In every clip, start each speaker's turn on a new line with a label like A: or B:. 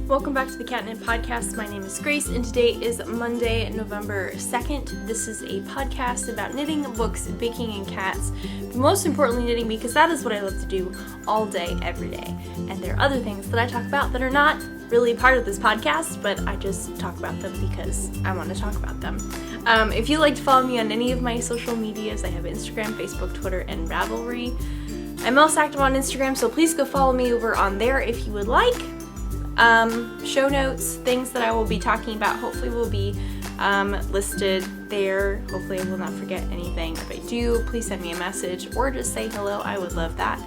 A: Welcome back to the Catnip Podcast. My name is Grace, and today is Monday, November 2nd. This is a podcast about knitting, books, baking, and cats. But most importantly, knitting, because that is what I love to do all day, every day. And there are other things that I talk about that are not really part of this podcast, but I just talk about them because I want to talk about them. If you'd like to follow me on any of my social medias, I have Instagram, Facebook, Twitter, and Ravelry. I'm most active on Instagram, so please go follow me over on there if you would like. Show notes, things that I will be talking about, hopefully will be listed there. Hopefully I will not forget anything. If I do, please send me a message or just say hello. I would love that.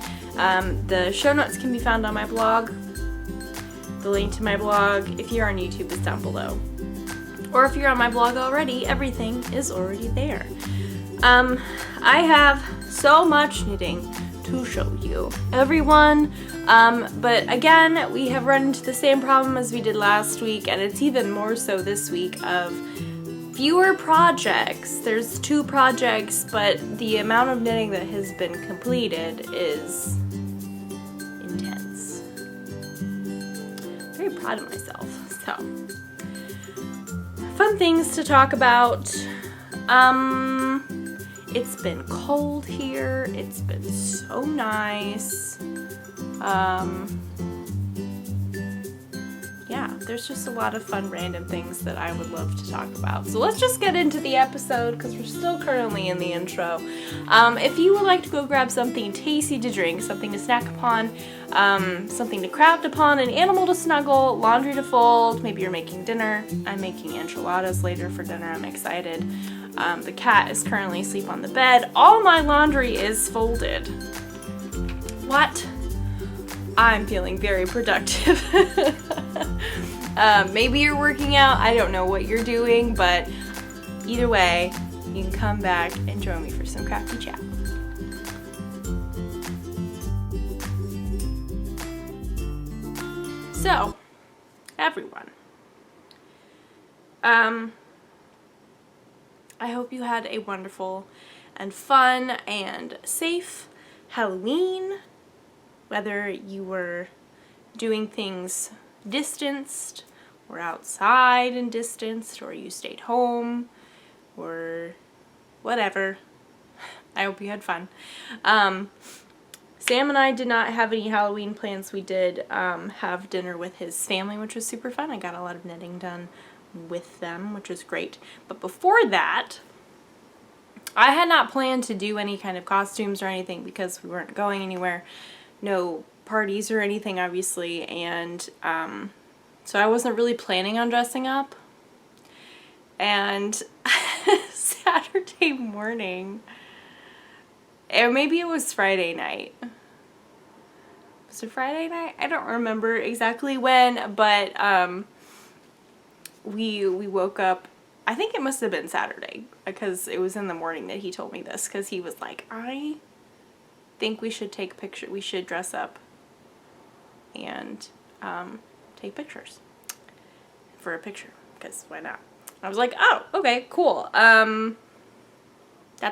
A: The show notes can be found on my blog. The link to my blog, if you're on YouTube, is down below. Or if you're on my blog already, everything is already there. I have so much knitting to show you, everyone. But again, we have run into the same problem as we did last week, and it's even more so this week, of fewer projects. There's 2 projects, but the amount of knitting that has been completed is intense. Very proud of myself. So, fun things to talk about. It's been cold here. It's been so nice. Yeah, there's just a lot of fun random things that I would love to talk about. So let's just get into the episode because we're still currently in the intro. If you would like to go grab something tasty to drink, something to snack upon, something to craft upon, an animal to snuggle, laundry to fold, maybe you're making dinner. I'm making enchiladas later for dinner. I'm excited. The cat is currently asleep on the bed. All my laundry is folded. What? I'm feeling very productive. Maybe you're working out. I don't know what you're doing, but either way, you can come back and join me for some crafty chat. So, everyone, I hope you had a wonderful and fun and safe Halloween. Whether you were doing things distanced or outside and distanced, or you stayed home or whatever, I hope you had fun. Sam and I did not have any Halloween plans. We did have dinner with his family, which was super fun. I got a lot of knitting done with them, which was great. But before that, I had not planned to do any kind of costumes or anything because we weren't going anywhere. No parties or anything, obviously, and so I wasn't really planning on dressing up. And Saturday morning, or maybe it was Friday night. Was it Friday night? I don't remember exactly when, but we woke up. I think it must have been Saturday because it was in the morning that he told me this, because he was like, I think we should take pictures. We should dress up and take pictures for a picture, because why not? I was like, oh, okay, cool. That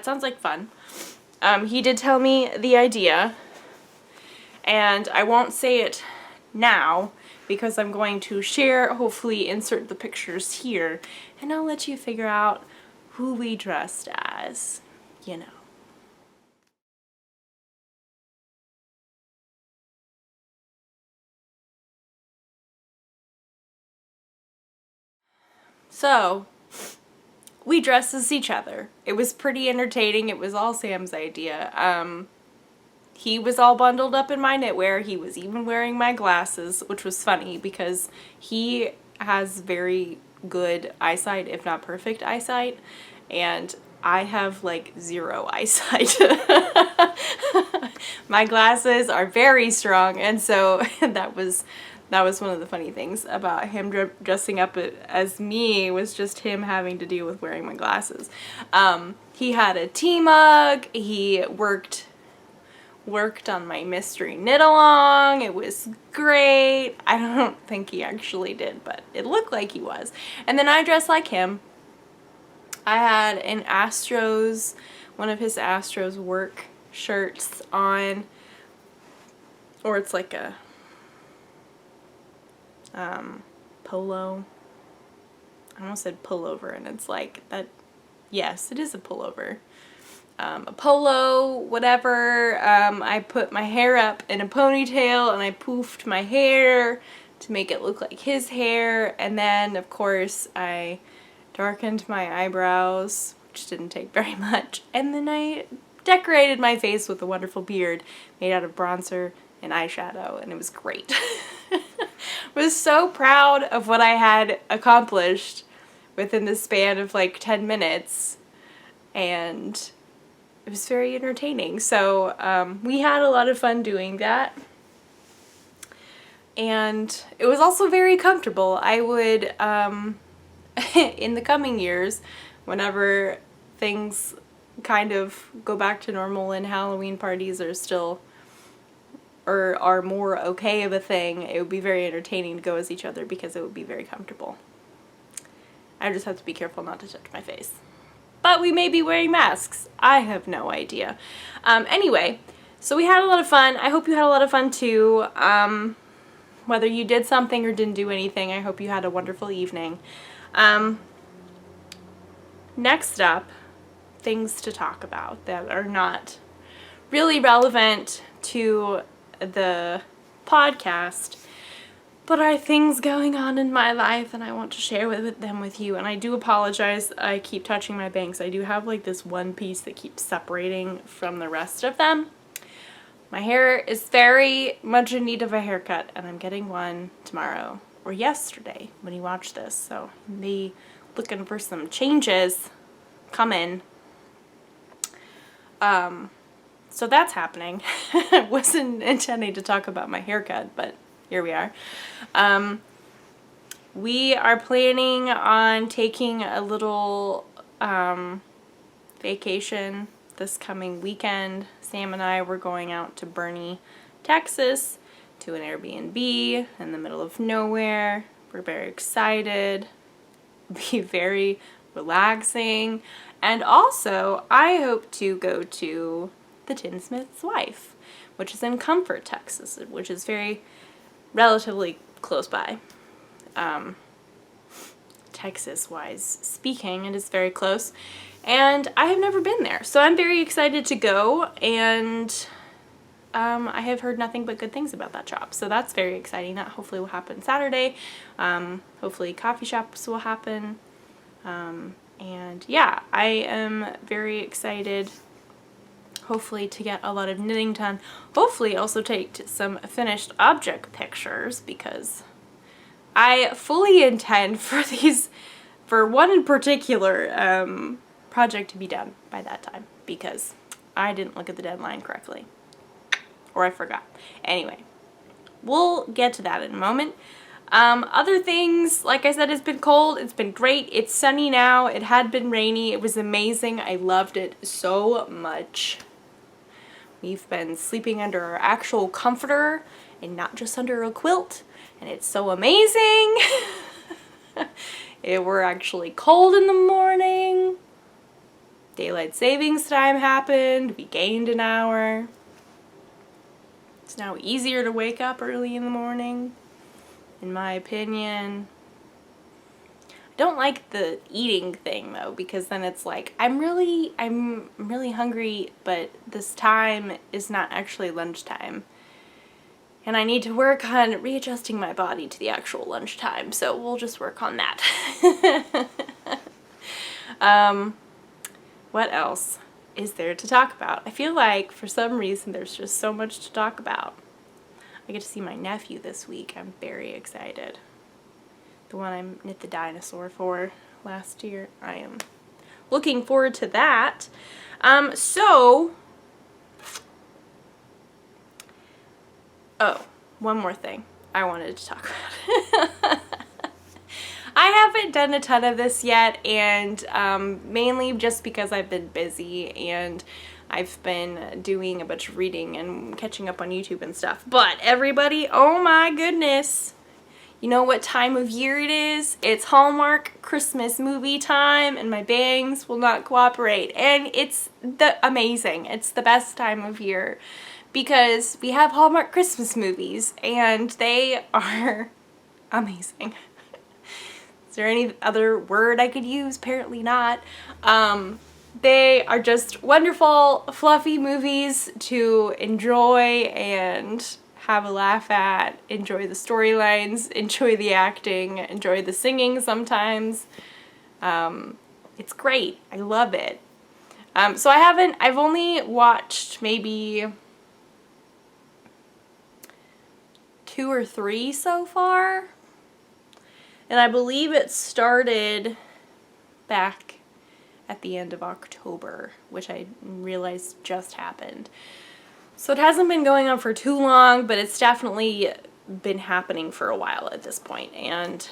A: sounds like fun. He did tell me the idea, and I won't say it now because I'm going to share, hopefully insert the pictures here, and I'll let you figure out who we dressed as, you know. So, we dressed as each other. It was pretty entertaining. It was all Sam's idea. He was all bundled up in my knitwear. He was even wearing my glasses, which was funny because he has very good eyesight, if not perfect eyesight, and I have like 0 eyesight. My glasses are very strong, and so that was one of the funny things about him dressing up as me, was just him having to deal with wearing my glasses. He had a tea mug. He worked on my mystery knit along. It was great. I don't think he actually did, but it looked like he was. And then I dressed like him. I had an Astros, one of his Astros work shirts on, or it's like a polo. I almost said pullover, and it's like that. Yes, it is a pullover. A polo, whatever. I put my hair up in a ponytail and I poofed my hair to make it look like his hair. And then, of course, I darkened my eyebrows, which didn't take very much. And then I decorated my face with a wonderful beard made out of bronzer and eyeshadow, and it was great. I was so proud of what I had accomplished within the span of like 10 minutes, and it was very entertaining. So we had a lot of fun doing that, and it was also very comfortable. I would, in the coming years, whenever things kind of go back to normal and Halloween parties are still, or are more okay of a thing, it would be very entertaining to go as each other because it would be very comfortable. I just have to be careful not to touch my face. But we may be wearing masks. I have no idea. Anyway, so we had a lot of fun. I hope you had a lot of fun too. Whether you did something or didn't do anything, I hope you had a wonderful evening. Next up, things to talk about that are not really relevant to the podcast, but are things going on in my life and I want to share them with you. And I do apologize, I keep touching my bangs. I do have like this one piece that keeps separating from the rest of them. My hair is very much in need of a haircut, and I'm getting one tomorrow, or yesterday when you watch this, so be looking for some changes coming. So that's happening. I wasn't intending to talk about my haircut, but here we are. We are planning on taking a little vacation this coming weekend. Sam and I were going out to Boerne, Texas, to an Airbnb in the middle of nowhere. We're very excited. It'll be very relaxing. And also, I hope to go to the Tinsmith's Wife, which is in Comfort, Texas, which is very relatively close by. Texas-wise speaking, it is very close. And I have never been there, so I'm very excited to go, and I have heard nothing but good things about that shop, so that's very exciting. That hopefully will happen Saturday. Hopefully coffee shops will happen. And yeah, I am very excited, hopefully, to get a lot of knitting done. Hopefully also take some finished object pictures, because I fully intend for one in particular project to be done by that time, because I didn't look at the deadline correctly. Or I forgot. Anyway, we'll get to that in a moment. Other things, like I said, it's been cold, it's been great, it's sunny now, it had been rainy, it was amazing, I loved it so much. We've been sleeping under our actual comforter and not just under a quilt, and it's so amazing. We're actually cold in the morning. Daylight savings time happened, we gained an hour. It's now easier to wake up early in the morning, in my opinion. I don't like the eating thing though, because then it's like, I'm really hungry, but this time is not actually lunchtime. And I need to work on readjusting my body to the actual lunchtime, so we'll just work on that. What else is there to talk about? I feel like for some reason there's just so much to talk about. I get to see my nephew this week. I'm very excited. The one I knit the dinosaur for last year. I am looking forward to that. One more thing I wanted to talk about. I haven't done a ton of this yet, and mainly just because I've been busy and I've been doing a bunch of reading and catching up on YouTube and stuff. But everybody, oh my goodness, you know what time of year it is? It's Hallmark Christmas movie time, and my bangs will not cooperate. And it's amazing. It's the best time of year because we have Hallmark Christmas movies, and they are amazing. Is there any other word I could use? Apparently not. They are just wonderful, fluffy movies to enjoy and have a laugh at, enjoy the storylines, enjoy the acting, enjoy the singing sometimes. It's great. I love it. So I've only watched maybe 2 or 3 so far. And I believe it started back at the end of October, which I realized just happened. So it hasn't been going on for too long, but it's definitely been happening for a while at this point. And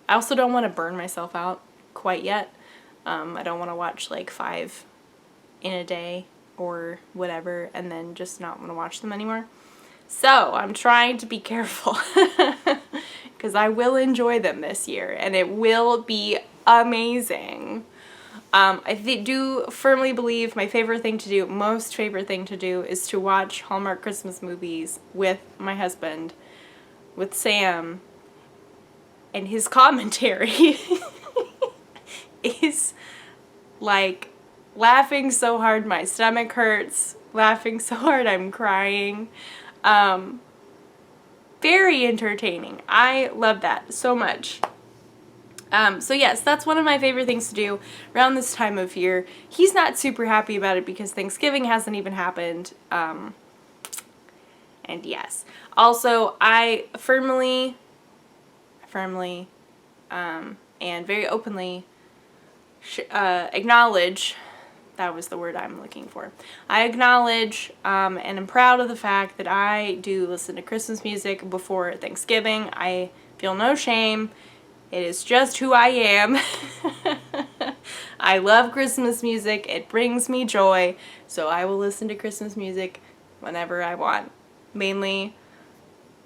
A: I also don't want to burn myself out quite yet. I don't want to watch like 5 in a day or whatever and then just not want to watch them anymore. So I'm trying to be careful because I will enjoy them this year and it will be amazing. I do firmly believe my favorite thing to do, most favorite thing to do, is to watch Hallmark Christmas movies with my husband, with Sam, and his commentary is like laughing so hard my stomach hurts, laughing so hard I'm crying. Very entertaining. I love that so much. So yes, that's one of my favorite things to do around this time of year. He's not super happy about it because Thanksgiving hasn't even happened. And yes. Also, I firmly, and very openly acknowledge, that was the word I'm looking for. I acknowledge and am proud of the fact that I do listen to Christmas music before Thanksgiving. I feel no shame. It is just who I am. I love Christmas music. It brings me joy. So I will listen to Christmas music whenever I want. Mainly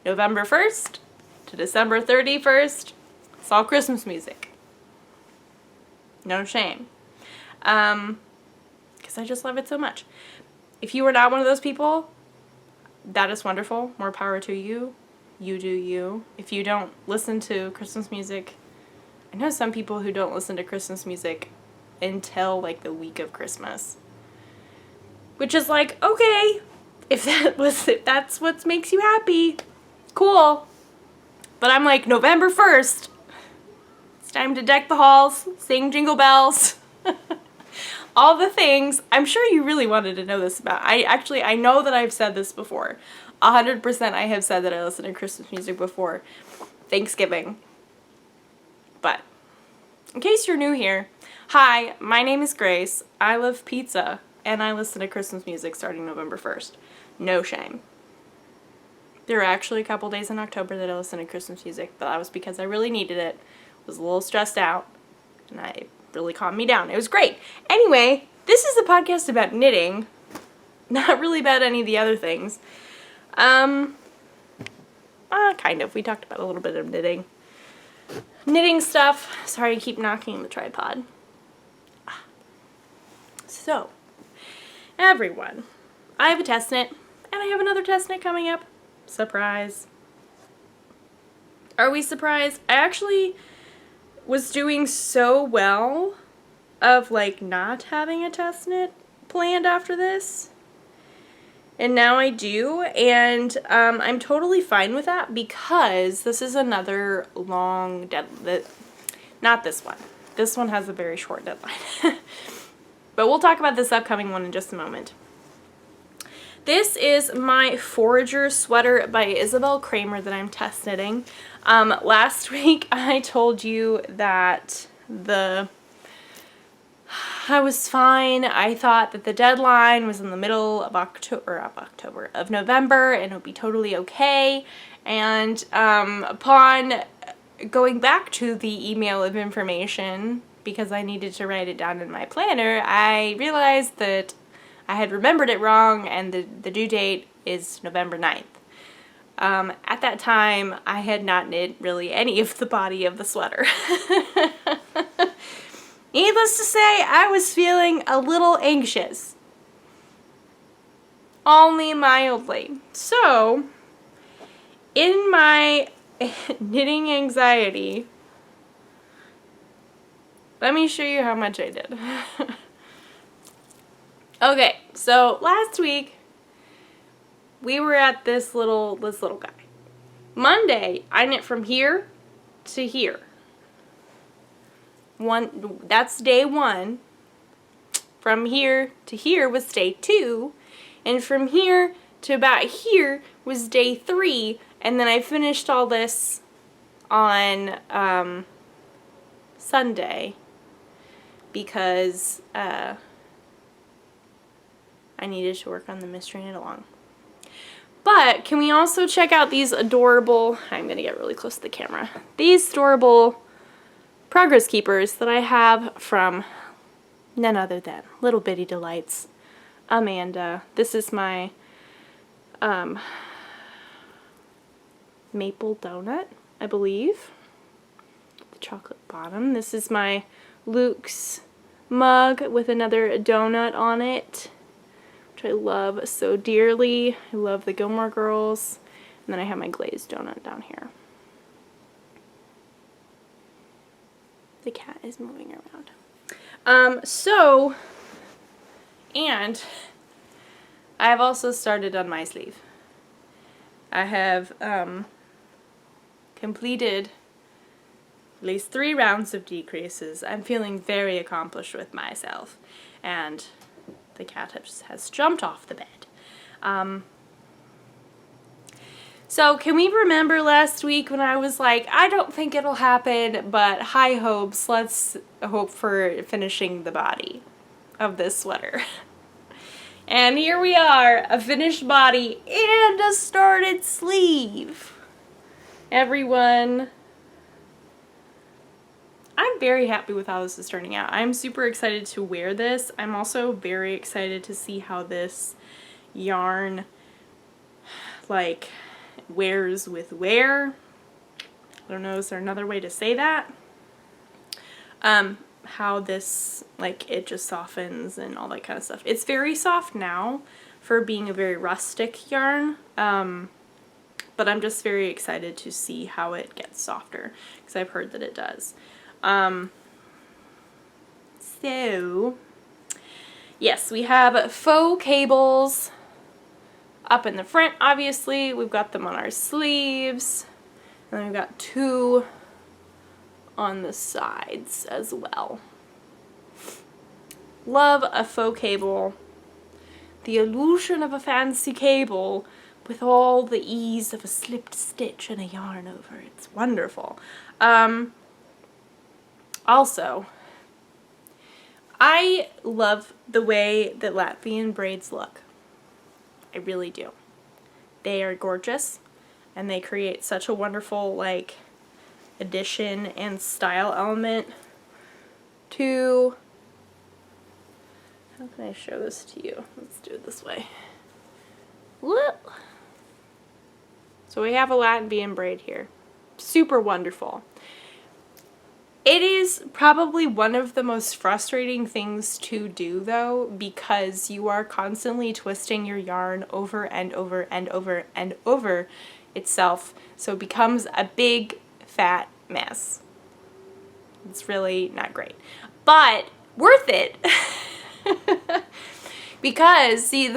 A: November 1st to December 31st. It's all Christmas music. No shame. Because I just love it so much. If you are not one of those people, that is wonderful. More power to you. You do you. If you don't listen to Christmas music, I know some people who don't listen to Christmas music until like the week of Christmas. Which is like, okay, if that's what makes you happy, cool. But I'm like, November 1st, it's time to deck the halls, sing jingle bells, all the things. I'm sure you really wanted to know this about. I know that I've said this before. 100% I have said that I listen to Christmas music before Thanksgiving. But in case you're new here, hi, my name is Grace. I love pizza and I listen to Christmas music starting November 1st. No shame. There are actually a couple days in October that I listen to Christmas music, but that was because I really needed it. Was a little stressed out and it really calmed me down. It was great. Anyway, this is a podcast about knitting, not really about any of the other things. Kind of. We talked about a little bit of knitting. Knitting stuff. Sorry, I keep knocking the tripod. So, everyone, I have a test knit, and I have another test knit coming up. Surprise. Are we surprised? I actually was doing so well of, like, not having a test knit planned after this. And now I do, and I'm totally fine with that because this is another long deadline. Not this one. This one has a very short deadline. But we'll talk about this upcoming one in just a moment. This is my Forager sweater by Isabel Kramer that I'm test knitting. Last week I told you that I was fine. I thought that the deadline was in the middle of of November, and it would be totally okay. And upon going back to the email of information, because I needed to write it down in my planner, I realized that I had remembered it wrong, and the due date is November 9th. At that time, I had not knit really any of the body of the sweater. Needless to say, I was feeling a little anxious. Only mildly. So, in my knitting anxiety. Let me show you how much I did. Okay, so last week we were at this little guy. Monday, I knit from here to here. That's day 1. From here to here was day 2, and from here to about here was day 3, and then I finished all this on Sunday because I needed to work on the mystery knit along. But can we also check out these adorable, I'm going to get really close to the camera, these adorable progress keepers that I have from none other than Little Bitty Delights, Amanda. This is my maple donut, I believe. The chocolate bottom. This is my Luke's mug with another donut on it, which I love so dearly. I love the Gilmore Girls. And then I have my glazed donut down here. The cat is moving around. And I have also started on my sleeve. I have completed at least 3 rounds of decreases. I'm feeling very accomplished with myself. And the cat has jumped off the bed. So can we remember last week when I was like, I don't think it'll happen, but high hopes, let's hope for finishing the body of this sweater. And here we are, a finished body and a started sleeve. Everyone, I'm very happy with how this is turning out. I'm super excited to wear this. I'm also very excited to see how this yarn, like, wears with wear. I don't know, is there another way to say that? How this, like, it just softens and all that kind of stuff. It's very soft now for being a very rustic yarn, but I'm just very excited to see how it gets softer, because I've heard that it does. So, yes, we have faux cables up in the front, obviously. We've got them on our sleeves, and then we've got 2 on the sides as well. Love a faux cable. The illusion of a fancy cable with all the ease of a slipped stitch and a yarn over it. It's wonderful. Also, I love the way that Latvian braids look. I really do. They are gorgeous, and they create such a wonderful, like, addition and style element to, how can I show this to you? Let's do it this way. Whoop. So we have a Latvian braid here. Super wonderful. It is probably one of the most frustrating things to do, though, because you are constantly twisting your yarn over and over and over and over itself, so it becomes a big fat mess. It's really not great, but worth it. Because, see,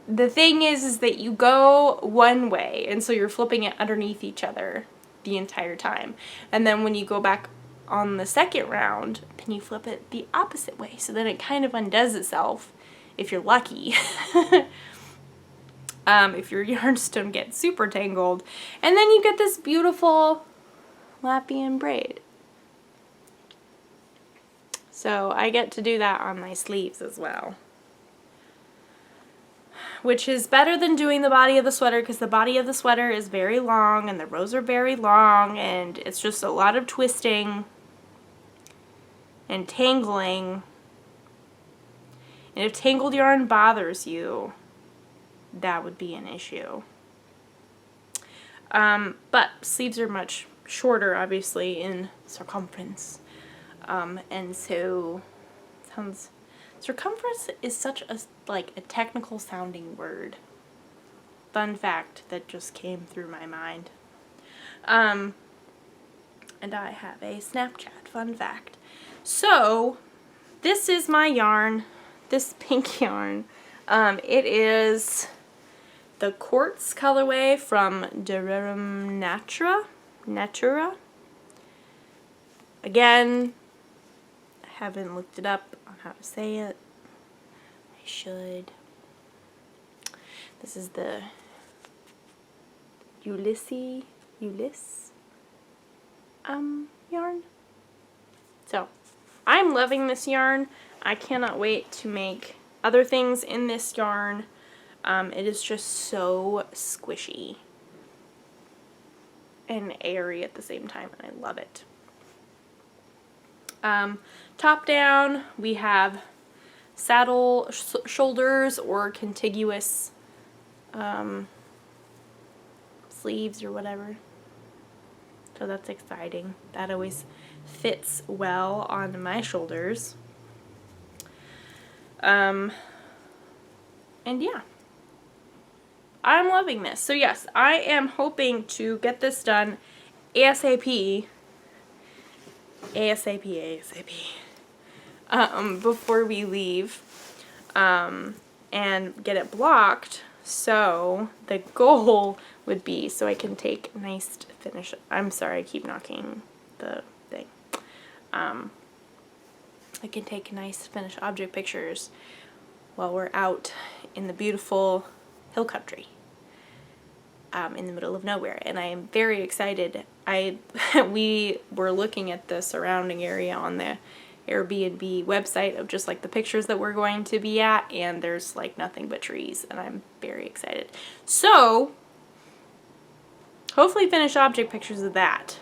A: the thing is that you go one way, and so you're flipping it underneath each other the entire time, and then when you go back on the second round, then you flip it the opposite way, so then it kind of undoes itself, if you're lucky. If your yarns don't get super tangled, and then you get this beautiful Latvian braid. So I get to do that on my sleeves as well, which is better than doing the body of the sweater, because the body of the sweater is very long and the rows are very long, and it's just a lot of twisting and tangling. And if tangled yarn bothers you, that would be an issue. But sleeves are much shorter, obviously, in circumference. And so, circumference is such a, like, a technical sounding word. Fun fact that just came through my mind. And I have a Snapchat fun fact. So, this is my yarn, this pink yarn. It is the Quartz colorway from Dererum Natura. Again, I haven't looked it up on how to say it. I should. This is the Ulyss yarn. So, I'm loving this yarn. I cannot wait to make other things in this yarn. It is just so squishy and airy at the same time, and I love it. Top down, we have saddle shoulders or contiguous sleeves or whatever. So that's exciting. That always fits well on my shoulders. And yeah, I'm loving this. So yes, I am hoping to get this done ASAP, before we leave, and get it blocked. So the goal would be so I can take nice finish. I'm sorry, I keep knocking the thing. I can take nice finished object pictures while we're out in the beautiful hill country, in the middle of nowhere, and I am very excited. We were looking at the surrounding area on the Airbnb website of just like the pictures that we're going to be at, and there's like nothing but trees, and I'm very excited. So hopefully finish object pictures of that.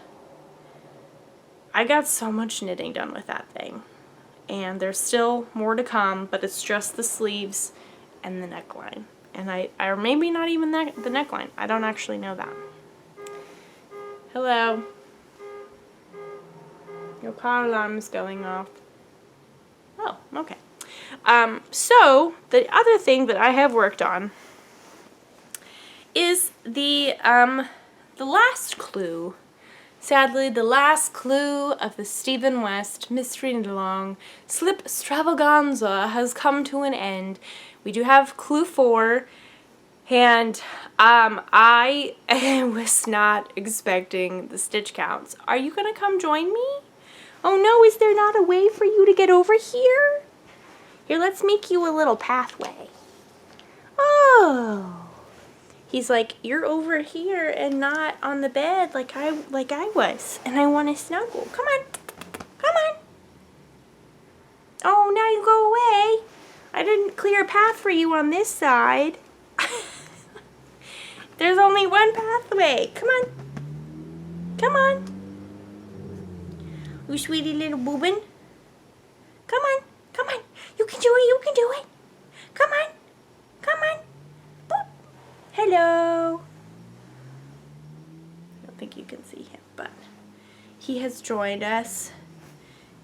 A: I got so much knitting done with that thing, and there's still more to come, but it's just the sleeves and the neckline, and or maybe not even the neckline. I don't actually know that. Hello. Your car alarm is going off. Oh, okay. So the other thing that I have worked on is the last clue. Sadly, the last clue of the Stephen West Mystery Knit-Along Slip Stravaganza has come to an end. We do have clue 4, and I was not expecting the stitch counts. Are you gonna come join me? Oh no, is there not a way for you to get over here? Here, let's make you a little pathway. Oh. He's like, you're over here and not on the bed like I was, and I want to snuggle. Come on. Come on. Oh, now you go away. I didn't clear a path for you on this side. There's only one pathway. Come on. Come on. You sweetie little boobin. Come on. Come on. You can do it. You can do it. Come on. Come on. Boop. Hello. I don't think you can see him, but he has joined us.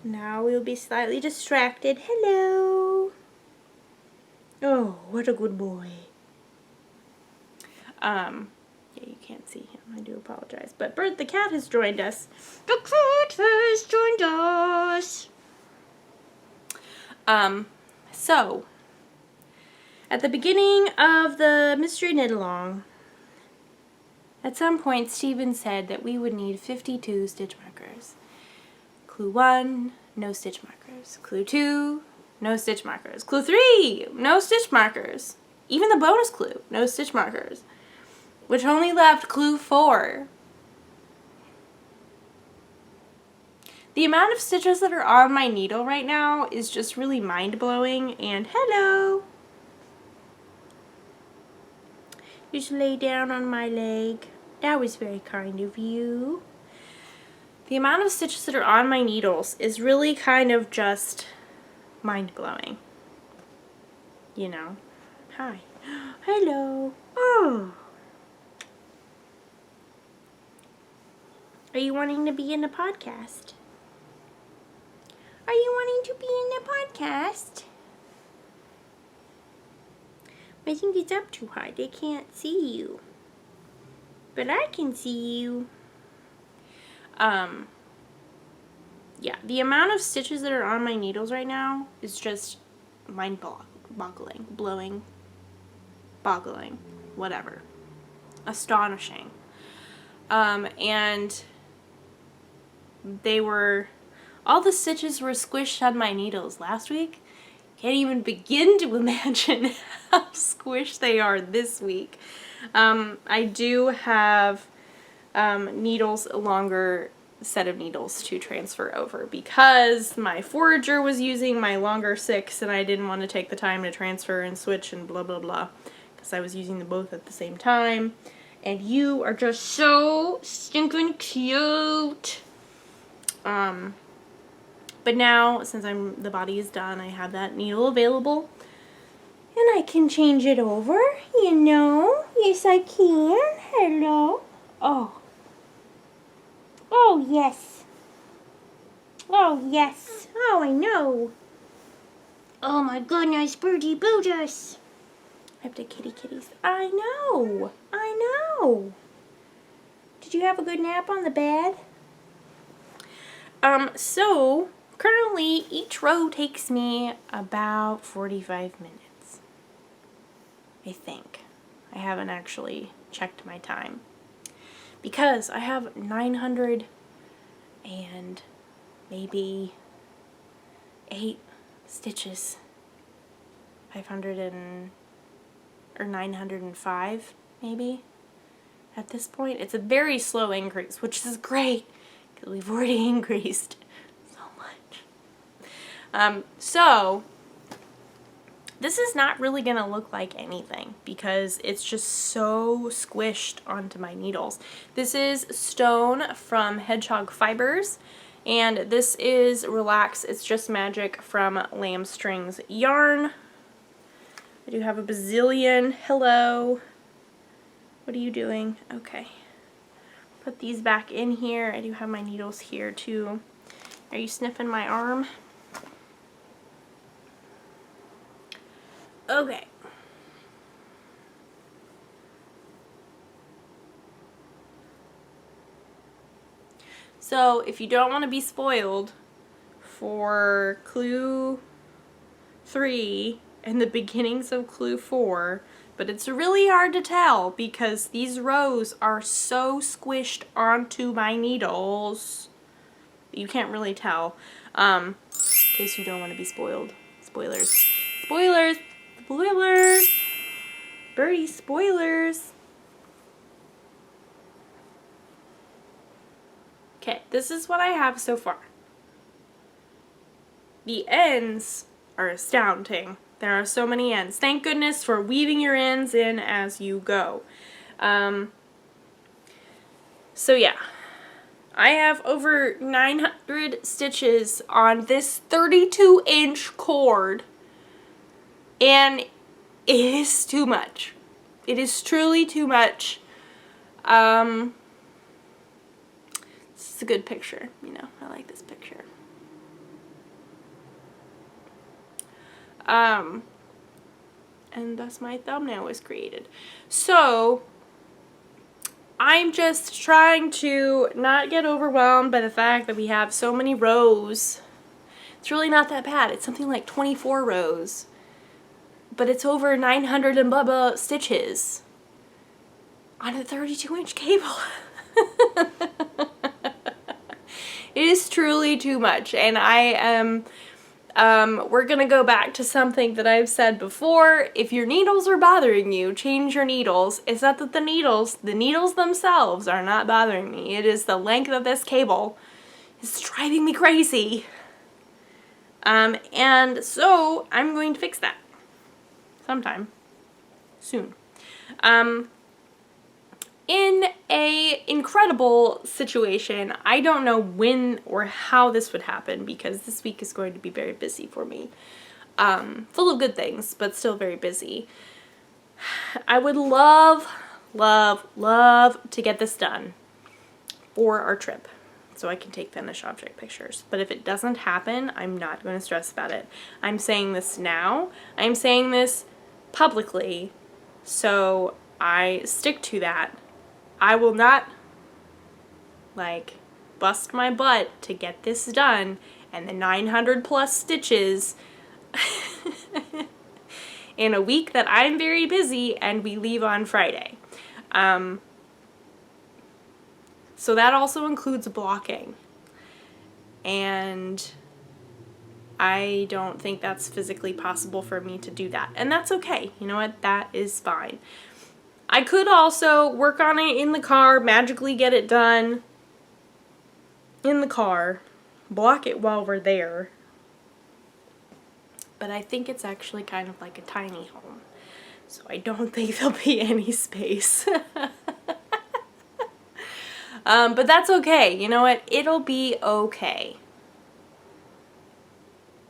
A: Now we'll be slightly distracted. Hello. Oh, what a good boy. Yeah, you can't see him. I do apologize. But Bert the cat has joined us. The cat has joined us. So, at the beginning of the Mystery Knit-Along, at some point Stephen said that we would need 52 stitch markers. Clue 1, no stitch markers. Clue 2, no stitch markers. Clue 3, no stitch markers. Even the bonus clue, no stitch markers. Which only left clue 4. The amount of stitches that are on my needle right now is just really mind-blowing, and hello! You just lay down on my leg. That was very kind of you. The amount of stitches that are on my needles is really kind of just mind-blowing. You know? Hi. Hello. Oh. Are you wanting to be in the podcast? Are you wanting to be in the podcast? I think it's up too high. They can't see you. But I can see you. Yeah, the amount of stitches that are on my needles right now is just mind-boggling, boggling, whatever, astonishing. And all the stitches were squished on my needles last week. Can't even begin to imagine how squished they are this week. I do have needles, a longer set of needles to transfer over because my Forager was using my longer 6 and I didn't want to take the time to transfer and switch and blah blah blah because I was using them both at the same time. And you are just so stinking cute. But now, since the body is done, I have that needle available. And I can change it over, you know. Yes, I can. Hello. Oh. Oh, yes. Oh, yes. Oh, I know. Oh, my goodness, birdie booters. I have to kitties. I know. I know. Did you have a good nap on the bed? So currently each row takes me about 45 minutes. I think. I haven't actually checked my time. Because I have 900 and maybe 8 stitches. 905 maybe at this point. It's a very slow increase, which is great because we've already increased so much. So this is not really going to look like anything because it's just so squished onto my needles. This is Stone from Hedgehog Fibers, and this is Relax It's Just Magic from Lamb Strings Yarn. I do have a bazillion. Hello. What are you doing? Okay. Put these back in here. I do have my needles here too. Are you sniffing my arm? Okay. So if you don't want to be spoiled for clue 3 and the beginnings of clue 4, but it's really hard to tell because these rows are so squished onto my needles. You can't really tell. In case you don't want to be spoiled. Spoilers. Spoilers! Spoilers! Birdie, spoilers! Okay, this is what I have so far. The ends are astounding. There are so many ends. Thank goodness for weaving your ends in as you go. So yeah, I have over 900 stitches on this 32-inch cord, and it is too much. It is truly too much. This is a good picture, you know, I like this picture. And thus my thumbnail was created. So I'm just trying to not get overwhelmed by the fact that we have so many rows. It's really not that bad. It's something like 24 rows. But it's over 900 and blah blah stitches on a 32-inch cable. It is truly too much, and I am we're gonna go back to something that I've said before. If your needles are bothering you, change your needles. It's not that the needles themselves are not bothering me. It is the length of this cable. It's driving me crazy. And so I'm going to fix that sometime soon. In a incredible situation, I don't know when or how this would happen because this week is going to be very busy for me. Full of good things, but still very busy. I would love, love, love to get this done for our trip so I can take finished object pictures. But if it doesn't happen, I'm not going to stress about it. I'm saying this now. I'm saying this publicly, so I stick to that. I will not, like, bust my butt to get this done, and the 900 plus stitches in a week that I'm very busy and we leave on Friday. So that also includes blocking. And I don't think that's physically possible for me to do that. And that's okay. You know what? That is fine. I could also work on it in the car, magically get it done in the car, block it while we're there. But I think it's actually kind of like a tiny home. So I don't think there'll be any space. But that's okay. You know what? It'll be okay.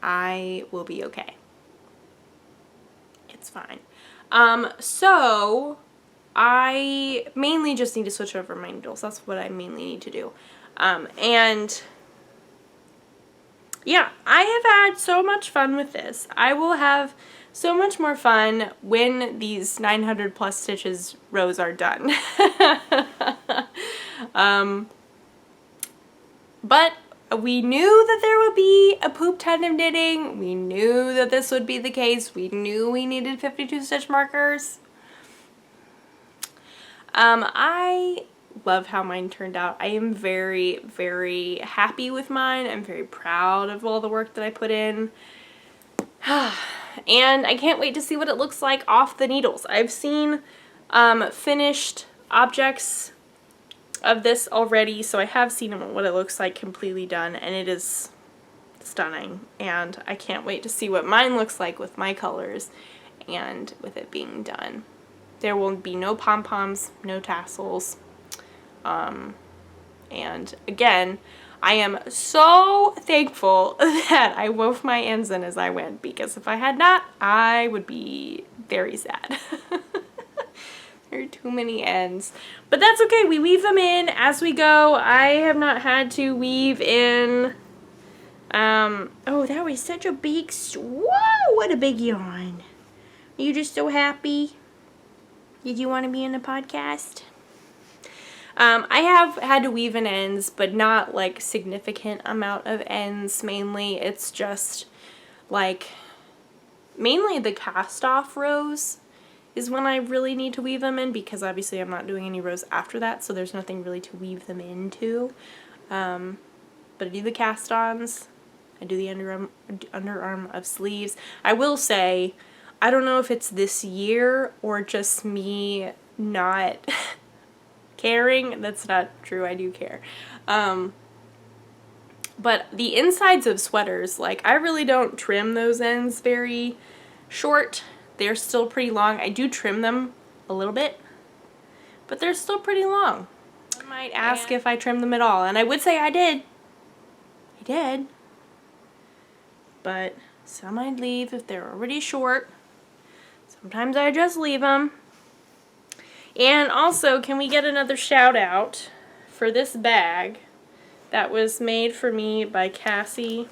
A: I will be okay. It's fine. So I mainly just need to switch over my needles. That's what I mainly need to do. And yeah, I have had so much fun with this. I will have so much more fun when these 900 plus stitches rows are done. But we knew that there would be a poop ton of knitting. We knew that this would be the case. We knew we needed 52 stitch markers. I love how mine turned out. I am very, very happy with mine. I'm very proud of all the work that I put in. And I can't wait to see what it looks like off the needles. I've seen finished objects of this already, so I have seen what it looks like completely done, and it is stunning. And I can't wait to see what mine looks like with my colors and with it being done. There will be no pom-poms, no tassels. And again, I am so thankful that I wove my ends in as I went, because if I had not, I would be very sad. There are too many ends. But that's okay, we weave them in as we go. I have not had to weave in, oh, that was such a big, whoa, what a big yawn. Are you just so happy? Did you want to be in a podcast? I have had to weave in ends, but not like significant amount of ends. Mainly it's just like, mainly the cast off rows is when I really need to weave them in, because obviously I'm not doing any rows after that, so there's nothing really to weave them into. But I do the cast-ons, I do the underarm of sleeves. I will say, I don't know if it's this year or just me not caring. That's not true, I do care. But the insides of sweaters, like, I really don't trim those ends very short. They're still pretty long. I do trim them a little bit, but they're still pretty long. I might ask if I trim them at all, and I would say I did. I did. But some I'd leave if they're already short. Sometimes I just leave them. And also, can we get another shout out for this bag that was made for me by Cassie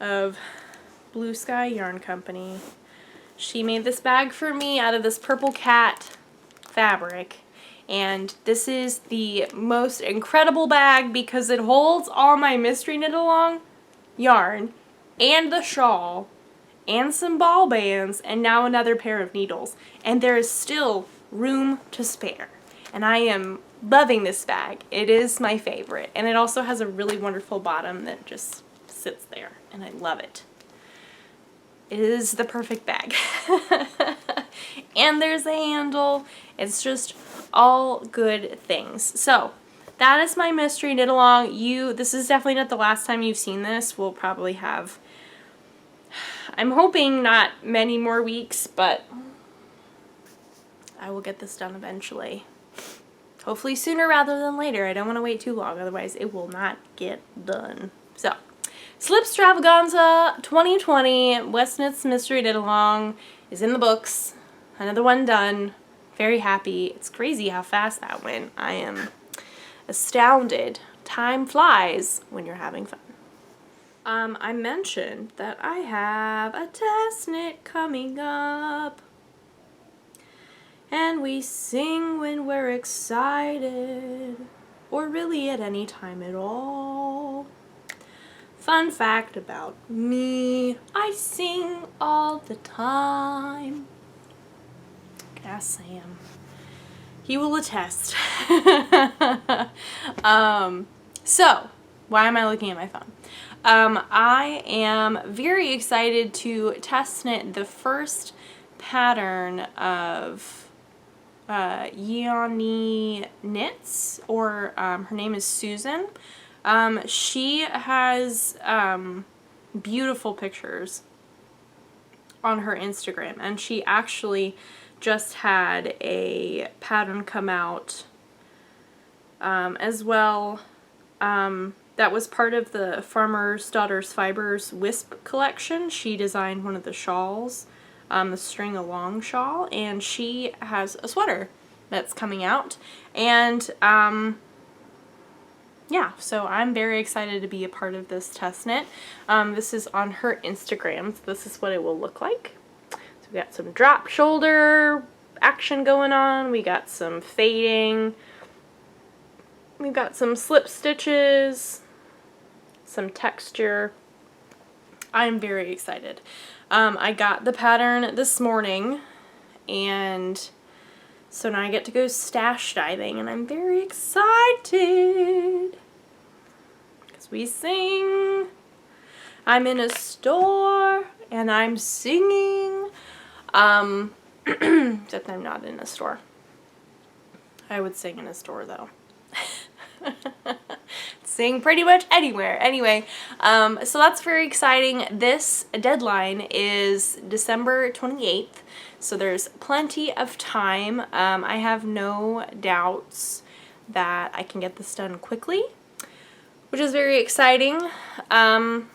A: of Blue Sky Yarn Company. She made this bag for me out of this purple cat fabric, and this is the most incredible bag because it holds all my mystery knit along yarn and the shawl and some ball bands and now another pair of needles, and there is still room to spare, and I am loving this bag. It is my favorite, and it also has a really wonderful bottom that just sits there, and I love it. It is the perfect bag. And there's a handle. It's just all good things. So that is my mystery knit along. This is definitely not the last time you've seen this. We'll probably have, I'm hoping not many more weeks, but I will get this done eventually. Hopefully sooner rather than later. I don't want to wait too long, otherwise it will not get done. So, Slipstravaganza 2020, West Knits Mystery Knit Along is in the books. Another one done. Very happy. It's crazy how fast that went. I am astounded. Time flies when you're having fun. I mentioned that I have a test knit coming up. And we sing when we're excited. or really at any time at all. Fun fact about me, I sing all the time. Ask Sam. He will attest. So, why am I looking at my phone? I am very excited to test knit the first pattern of Yeoni Knits, or her name is Susan. She has beautiful pictures on her Instagram, and she actually just had a pattern come out as well. That was part of the Farmer's Daughter's Fibers Wisp collection. She designed one of the shawls, the string along shawl, and she has a sweater that's coming out. And yeah, so I'm very excited to be a part of this test knit. This is on her Instagram, so this is what it will look like. So we got some drop shoulder action going on, we got some fading, we've got some slip stitches, some texture. I'm very excited. I got the pattern this morning, and so now I get to go stash diving, and I'm very excited because we sing. I'm in a store and I'm singing. Except I'm not in a store. I would sing in a store though. Sing pretty much anywhere. Anyway, so that's very exciting. This deadline is December 28th, so there's plenty of time. I have no doubts that I can get this done quickly, which is very exciting. And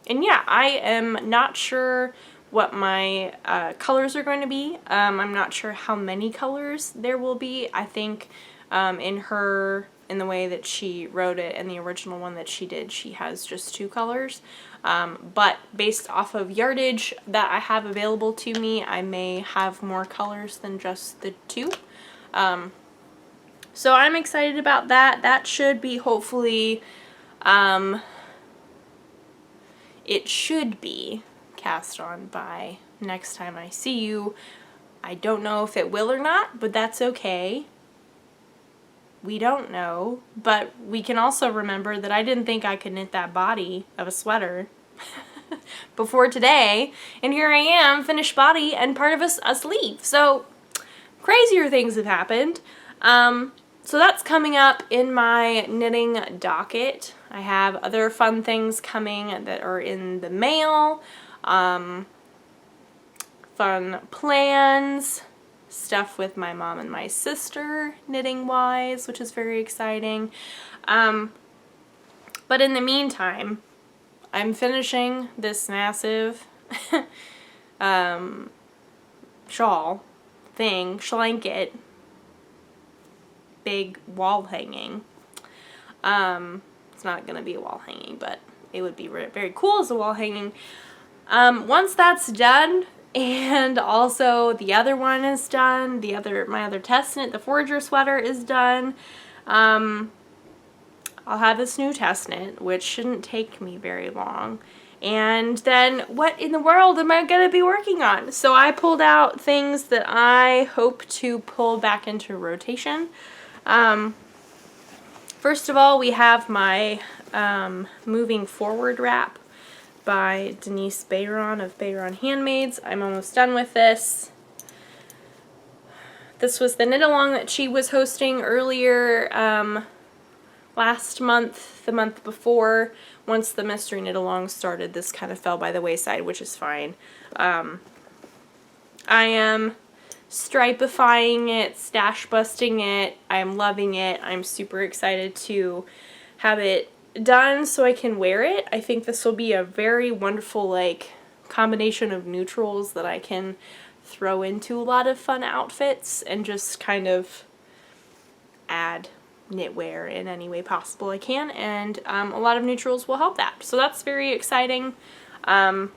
A: yeah, I am not sure what my colors are going to be. I'm not sure how many colors there will be. I think in the way that she wrote it, and the original one that she did, she has just 2 colors. But based off of yardage that I have available to me, I may have more colors than just the 2. So I'm excited about that. That should be hopefully, it should be cast on by next time I see you. I don't know if it will or not, but that's okay. We don't know, but we can also remember that I didn't think I could knit that body of a sweater before today, and here I am, finished body and part of a sleeve. So crazier things have happened. So that's coming up in my knitting docket. I have other fun things coming that are in the mail, fun plans, stuff with my mom and my sister knitting wise, which is very exciting. But in the meantime, I'm finishing this massive shawl thing, blanket, big wall hanging. It's not gonna be a wall hanging, but it would be very cool as a wall hanging. Once that's done, and also the other one is done, my other test knit, the Forager sweater, is done, I'll have this new test knit, which shouldn't take me very long. And then what in the world am I going to be working on? So I pulled out things that I hope to pull back into rotation. First of all, we have my Moving Forward wrap by Denise Bayron of Bayron Handmaids. I'm almost done with this. This was the knit along that she was hosting earlier last month, the month before. Once the mystery knit along started, this kind of fell by the wayside, which is fine. I am stripifying it, stash busting it. I'm loving it. I'm super excited to have it done so I can wear it. I think this will be a very wonderful like combination of neutrals that I can throw into a lot of fun outfits and just kind of add knitwear in any way possible I can, and a lot of neutrals will help that. So that's very exciting. I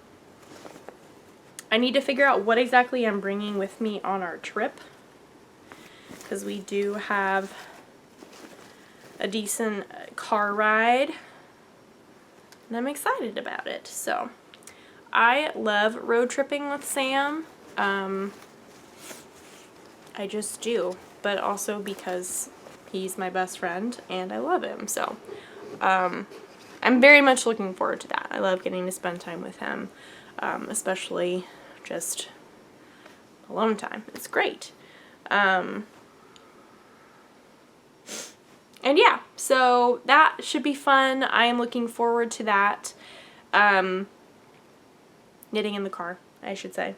A: need to figure out what exactly I'm bringing with me on our trip, because we do have a decent car ride, and I'm excited about it. So I love road tripping with Sam. I just do, but also because he's my best friend and I love him. So I'm very much looking forward to that. I love getting to spend time with him, especially just alone time. It's great. And yeah, so that should be fun. I am looking forward to that. Knitting in the car, I should say.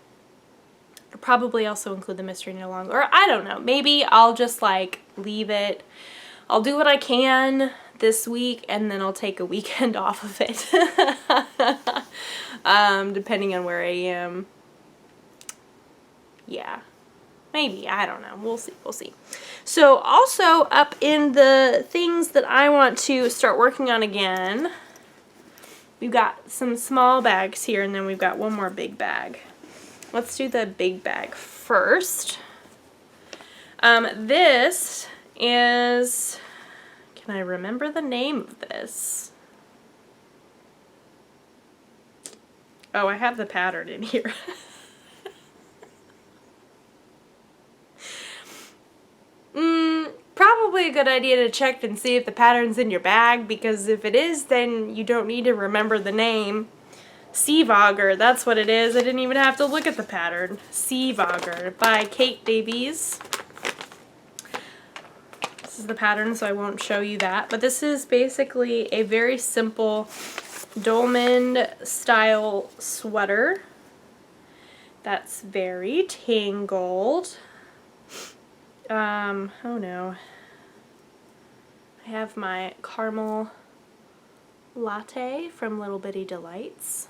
A: I'll probably also include the mystery knit along, or I don't know, maybe I'll just like leave it. I'll do what I can this week and then I'll take a weekend off of it. Depending on where I am. Yeah. Maybe, I don't know. We'll see. We'll see. So also up in the things that I want to start working on again, we've got some small bags here and then we've got one more big bag. Let's do the big bag first. This is, can I remember the name of this? Oh, I have the pattern in here. Probably a good idea to check and see if the pattern's in your bag, because if it is, then you don't need to remember the name. Forager, that's what it is. I didn't even have to look at the pattern. Forager by Kate Davies. This is the pattern, so I won't show you that. But this is basically a very simple dolman style sweater that's very tangled. Oh no. I have my caramel latte from Little Bitty Delights.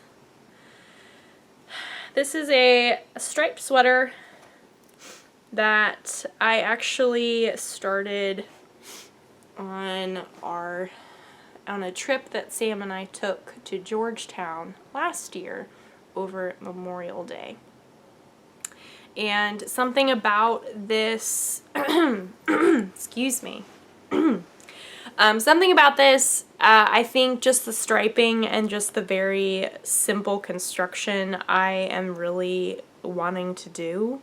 A: This is a striped sweater that I actually started on a trip that Sam and I took to Georgetown last year over Memorial Day. And something about this, excuse me, something about this, I think just the striping and just the very simple construction I am really wanting to do.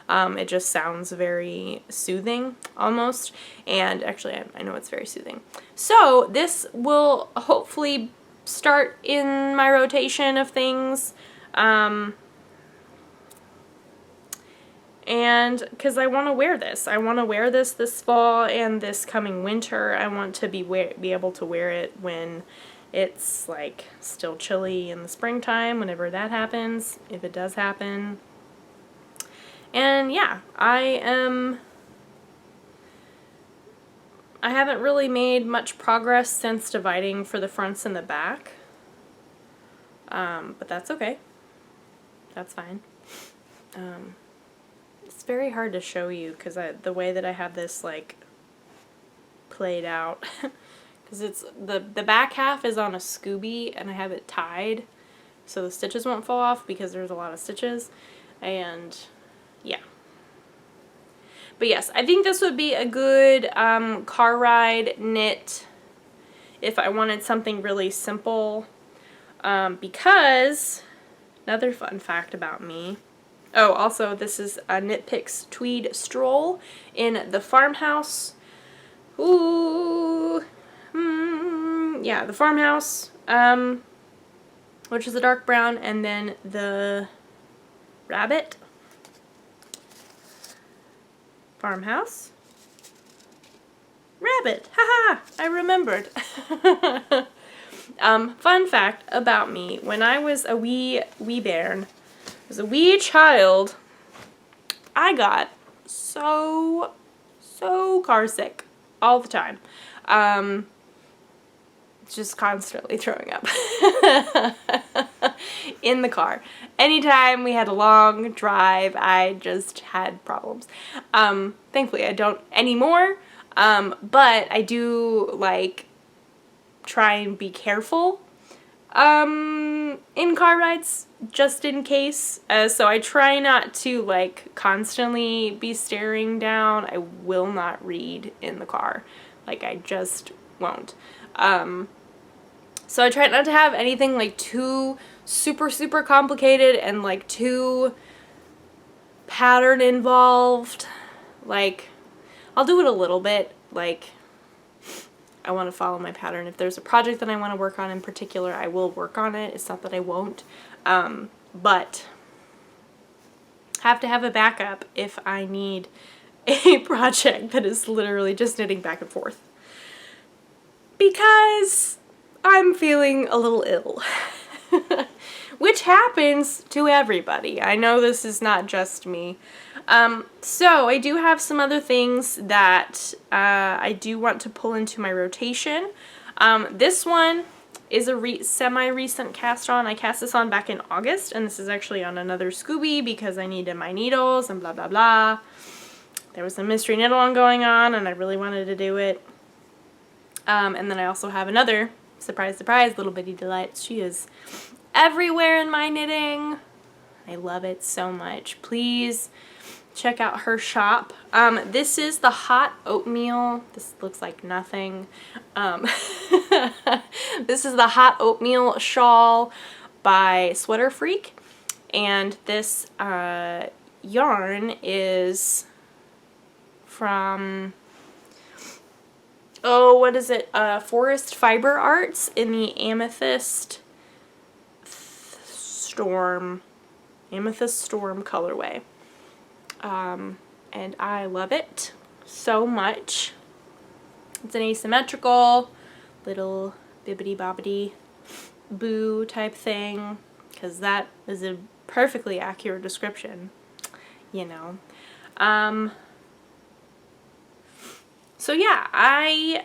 A: It just sounds very soothing almost, and actually I know it's very soothing. So this will hopefully start in my rotation of things. And because I want to wear this. I want to wear this fall and this coming winter. I want to be able to wear it when it's like still chilly in the springtime, whenever that happens, if it does happen. And yeah, I haven't really made much progress since dividing for the fronts and the back. But that's okay. That's fine. It's very hard to show you because the way that I have this like played out, because it's the back half is on a Scooby and I have it tied so the stitches won't fall off because there's a lot of stitches, and yeah. But yes, I think this would be a good car ride knit if I wanted something really simple, because another fun fact about me. Oh, also, this is a Knit Picks Tweed Stroll in the Farmhouse. Ooh. Yeah, the Farmhouse, which is a dark brown, and then the Rabbit. Farmhouse. Rabbit. Haha, I remembered. Fun fact about me, when I was a wee bairn, as a wee child, I got so car sick all the time. Just constantly throwing up in the car. Anytime we had a long drive, I just had problems. Thankfully I don't anymore, but I do like try and be careful in car rides, just in case. So I try not to like constantly be staring down. I will not read in the car. Like, I just won't. So I try not to have anything like too super complicated and like too pattern involved. Like, I'll do it a little bit. Like, I want to follow my pattern. If there's a project that I want to work on in particular, I will work on it. It's not that I won't. But have to have a backup if I need a project that is literally just knitting back and forth. Because I'm feeling a little ill. Which happens to everybody. I know this is not just me. So I do have some other things that I do want to pull into my rotation. This one is a semi-recent cast on. I cast this on back in August, and this is actually on another Scooby because I needed my needles and blah blah blah. There was a mystery knit along going on, and I really wanted to do it. And then I also have another, surprise surprise, Little Bitty Delights. She is everywhere in my knitting. I love it so much. Please check out her shop. This is the hot oatmeal. This looks like nothing. This is the hot oatmeal shawl by Sweater Freak, and this yarn is from, oh, what is it? Forest Fiber Arts in the Amethyst Storm colorway. And I love it so much. It's an asymmetrical little bibbity bobbity boo type thing, because that is a perfectly accurate description, you know. So yeah, I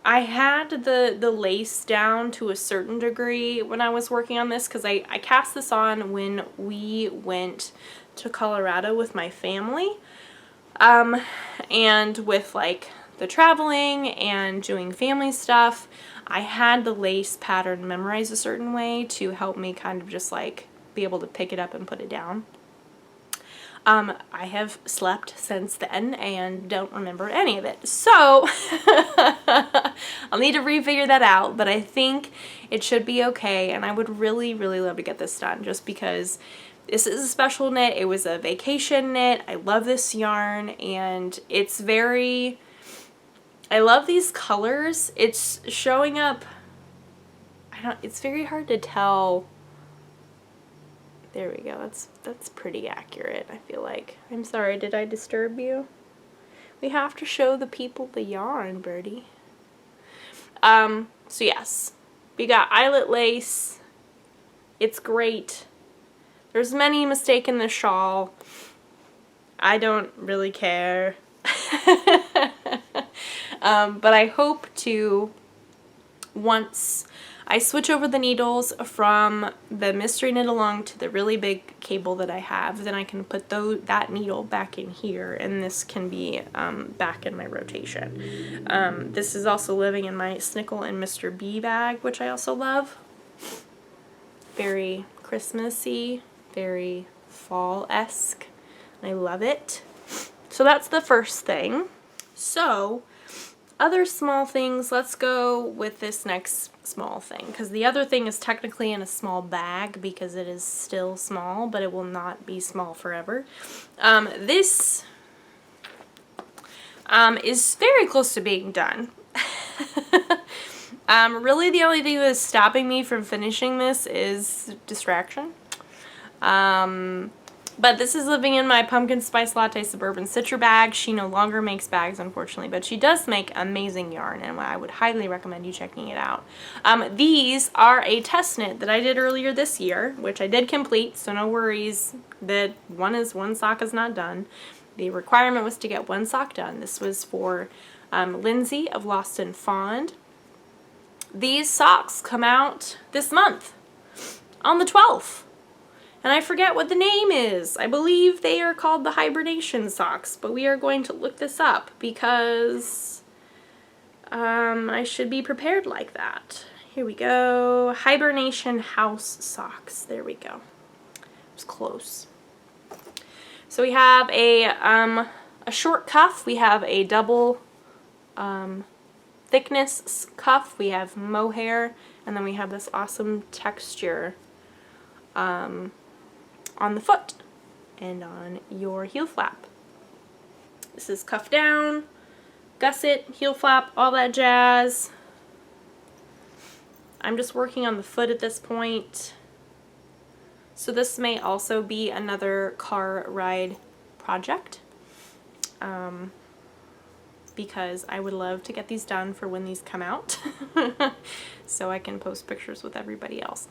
A: had the lace down to a certain degree when I was working on this, because I cast this on when we went to Colorado with my family, and with like the traveling and doing family stuff, I had the lace pattern memorized a certain way to help me kind of just like be able to pick it up and put it down. I have slept since then and don't remember any of it. So I'll need to refigure that out, but I think it should be okay, and I would really, really love to get this done just because this is a special knit. It was a vacation knit. I love this yarn, and it's very, I love these colors. It's showing up, it's very hard to tell. There we go. That's pretty accurate, I feel like. I'm sorry, did I disturb you? We have to show the people the yarn, Birdie. So yes, we got eyelet lace. It's great. There's many mistaken the shawl. I don't really care. But I hope to, once I switch over the needles from the mystery knit along to the really big cable that I have, then I can put that needle back in here, and this can be back in my rotation. This is also living in my Snickle and Mr. B bag, which I also love. Very Christmassy, very fall-esque. I love it. So that's the first thing. So other small things, let's go with this next small thing, because the other thing is technically in a small bag because it is still small, but it will not be small forever. This is very close to being done. Really the only thing that is stopping me from finishing this is distraction. But this is living in my Pumpkin Spice Latte Suburban Citra bag. She no longer makes bags, unfortunately, but she does make amazing yarn, and I would highly recommend you checking it out. These are a test knit that I did earlier this year, which I did complete, so no worries that one sock is not done. The requirement was to get one sock done. This was for Lindsay of Lost and Fond. These socks come out this month, on the 12th. And I forget what the name is. I believe they are called the Hibernation socks, but we are going to look this up because I should be prepared like that. Here we go. Hibernation house socks. There we go. It was close. So we have a a short cuff. We have a double thickness cuff. We have mohair, and then we have this awesome texture on the foot and on your heel flap. This is cuff down, gusset, heel flap, all that jazz. I'm just working on the foot at this point. So this may also be another car ride project, because I would love to get these done for when these come out so I can post pictures with everybody else.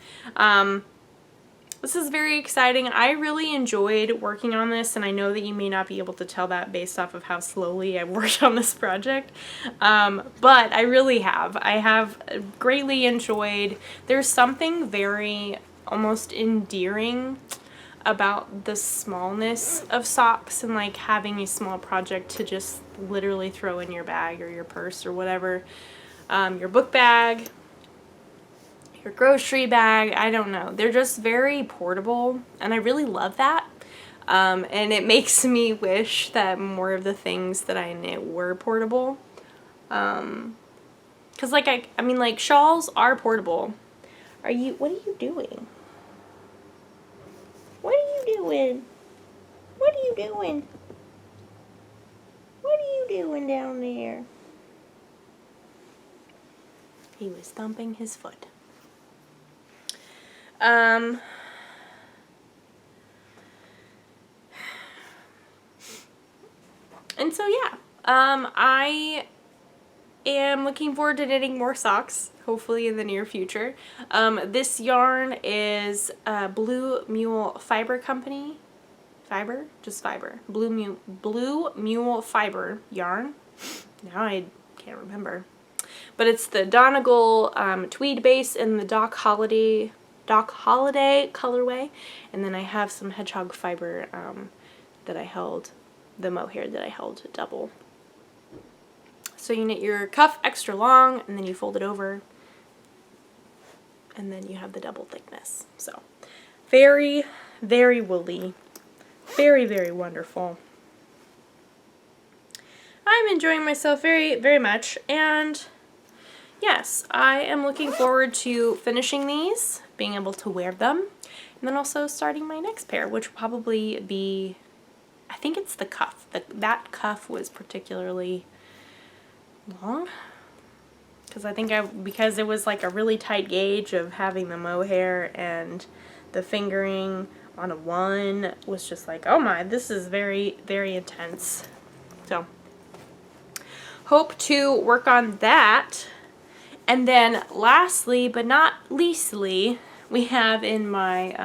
A: This is very exciting. I really enjoyed working on this, and I know that you may not be able to tell that based off of how slowly I've worked on this project, but I really have. I have greatly enjoyed. There's something very almost endearing about the smallness of socks and like having a small project to just literally throw in your bag or your purse or whatever, your book bag, your grocery bag, I don't know. They're just very portable, and I really love that. And it makes me wish that more of the things that I knit were portable. 'Cause like I mean like shawls are portable. What are you doing? What are you doing? What are you doing? What are you doing down there? He was thumping his foot. And so yeah, I am looking forward to knitting more socks, hopefully in the near future. This yarn is Blue Mule Fiber Company. Fiber? Just fiber. Blue Mule Fiber yarn. Now I can't remember. But it's the Donegal tweed base and the Doc Holiday colorway. And then I have some hedgehog fiber that I held, the mohair that I held double. So you knit your cuff extra long, and then you fold it over, and then you have the double thickness. So very, very woolly, very, very wonderful. I'm enjoying myself very, very much, and yes, I am looking forward to finishing these, being able to wear them, and then also starting my next pair, which will probably be, I think it's the cuff. That cuff was particularly long, because I think because it was like a really tight gauge of having the mohair, and the fingering on a 1 was just like, oh my, this is very, very intense. So hope to work on that. And then lastly but not leastly, we have in my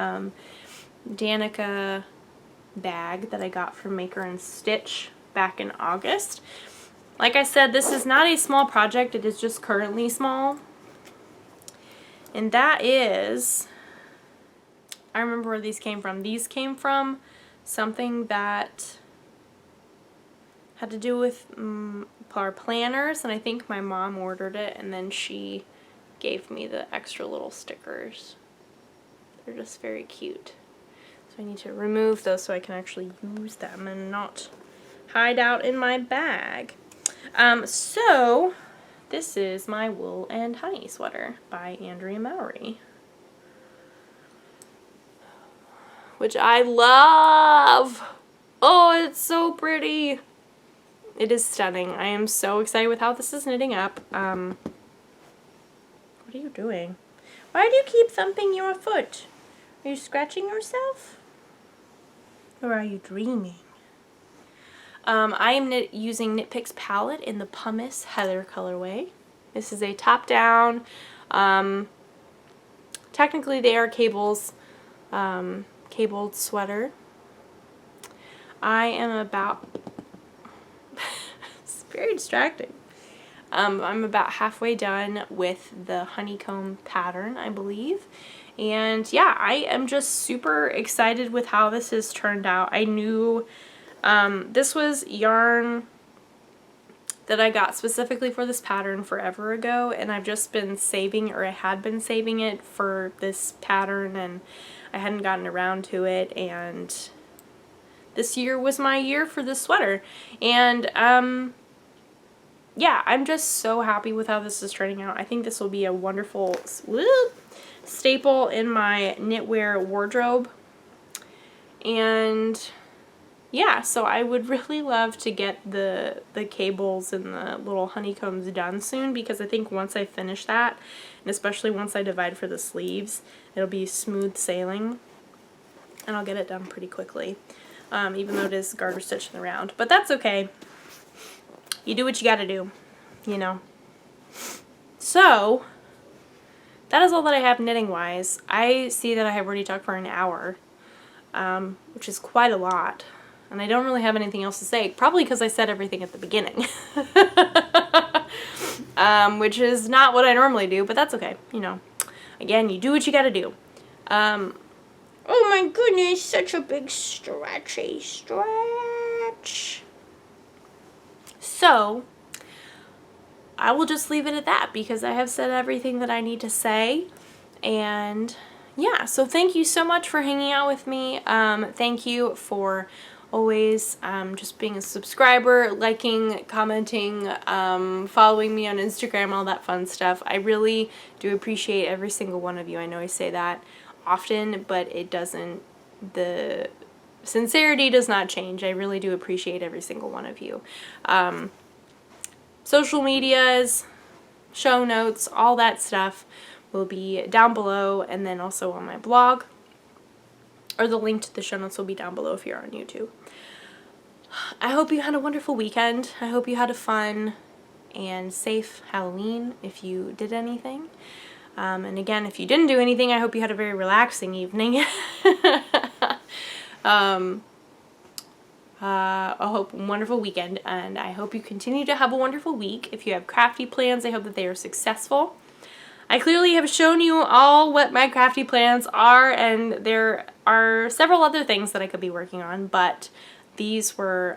A: Danica bag that I got from Maker and Stitch back in August. Like I said, this is not a small project, it is just currently small. And that is, I remember where these came from. These came from something that had to do with our planners, and I think my mom ordered it, and then she gave me the extra little stickers. They're just very cute. So I need to remove those so I can actually use them and not hide out in my bag. So this is my Wool and Honey sweater by Andrea Mowry, which I love. Oh, it's so pretty. It is stunning. I am so excited with how this is knitting up. What are you doing? Why do you keep thumping your foot? Are you scratching yourself? Or are you dreaming? I am using Knit Picks palette in the Pumice Heather colorway. This is a top-down. Technically they are cabled sweater. I am about it's very distracting. I'm about halfway done with the honeycomb pattern, I believe. And yeah, I am just super excited with how this has turned out. I knew this was yarn that I got specifically for this pattern forever ago, and I've just been saving, or I had been saving it for this pattern, and I hadn't gotten around to it, and this year was my year for this sweater. And yeah, I'm just so happy with how this is turning out. I think this will be a wonderful staple in my knitwear wardrobe. And yeah, so I would really love to get the cables and the little honeycombs done soon, because I think once I finish that, and especially once I divide for the sleeves, it'll be smooth sailing, and I'll get it done pretty quickly, even though it is garter stitch in the round. But that's okay. You do what you gotta do, you know. So, that is all that I have knitting-wise. I see that I have already talked for an hour, which is quite a lot. And I don't really have anything else to say, probably because I said everything at the beginning. Which is not what I normally do, but that's okay, you know. Again, you do what you gotta do. Oh my goodness, such a big stretchy stretch. So, I will just leave it at that, because I have said everything that I need to say. And yeah, so thank you so much for hanging out with me. Thank you for always just being a subscriber, liking, commenting, following me on Instagram, all that fun stuff. I really do appreciate every single one of you. I know I say that often, but it doesn't, the sincerity does not change. I really do appreciate every single one of you. Social medias, show notes, all that stuff will be down below, and then also on my blog, or the link to the show notes will be down below if you're on YouTube. I hope you had a wonderful weekend. I hope you had a fun and safe Halloween if you did anything. And again, if you didn't do anything, I hope you had a very relaxing evening. I hope a wonderful weekend, and I hope you continue to have a wonderful week. If you have crafty plans, I hope that they are successful. I clearly have shown you all what my crafty plans are, and there are several other things that I could be working on, but these were,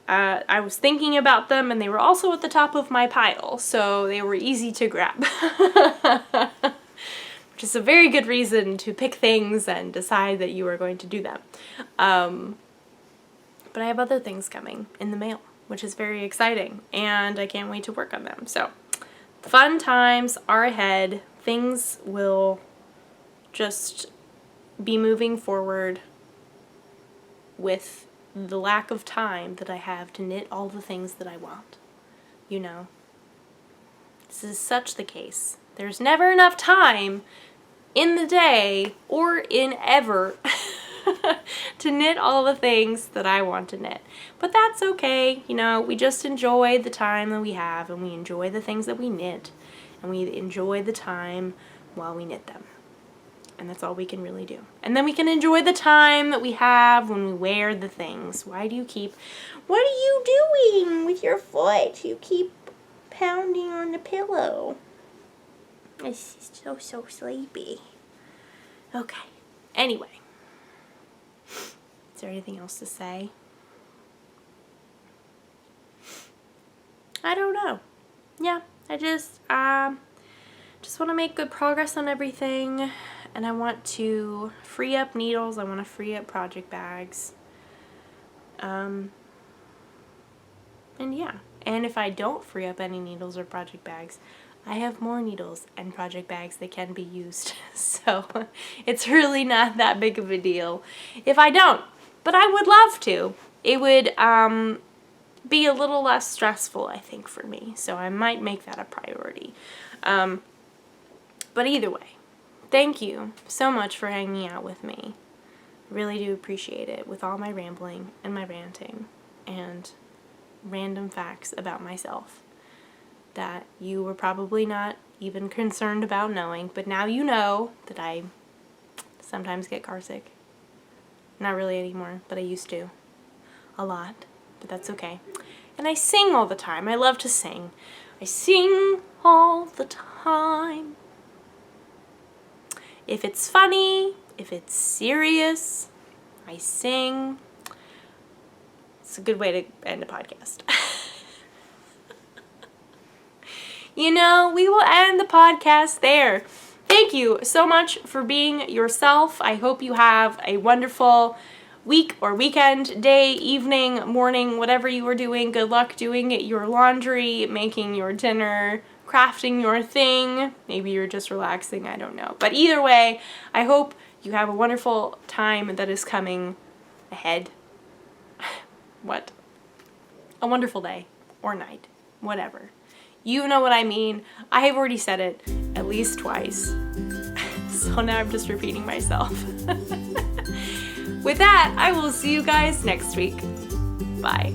A: I was thinking about them, and they were also at the top of my pile, so they were easy to grab. Which is a very good reason to pick things and decide that you are going to do them. But I have other things coming in the mail, which is very exciting, and I can't wait to work on them. So, fun times are ahead. Things will just be moving forward with the lack of time that I have to knit all the things that I want. You know, this is such the case. There's never enough time in the day or in ever to knit all the things that I want to knit. But that's okay, you know, we just enjoy the time that we have, and we enjoy the things that we knit, and we enjoy the time while we knit them. And that's all we can really do. And then we can enjoy the time that we have when we wear the things. What are you doing with your foot? You keep pounding on the pillow. It's so sleepy. Okay. Anyway. Is there anything else to say? I don't know. Yeah, I just want to make good progress on everything, and I want to free up needles. I want to free up project bags. And yeah, and if I don't free up any needles or project bags, I have more needles and project bags that can be used. So it's really not that big of a deal if I don't. But I would love to. It would be a little less stressful, I think, for me. So I might make that a priority. But either way, thank you so much for hanging out with me. I really do appreciate it, with all my rambling and my ranting and random facts about myself that you were probably not even concerned about knowing, but now you know that I sometimes get carsick. Not really anymore, but I used to. A lot, but that's okay. And I sing all the time. I love to sing. I sing all the time. If it's funny, if it's serious, I sing. It's a good way to end a podcast. You know, we will end the podcast there. Thank you so much for being yourself. I hope you have a wonderful week or weekend, day, evening, morning, whatever you are doing. Good luck doing your laundry, making your dinner, crafting your thing. Maybe you're just relaxing, I don't know. But either way, I hope you have a wonderful time that is coming ahead. What? A wonderful day or night, whatever. You know what I mean. I have already said it at least twice. So now I'm just repeating myself. With that, I will see you guys next week. Bye.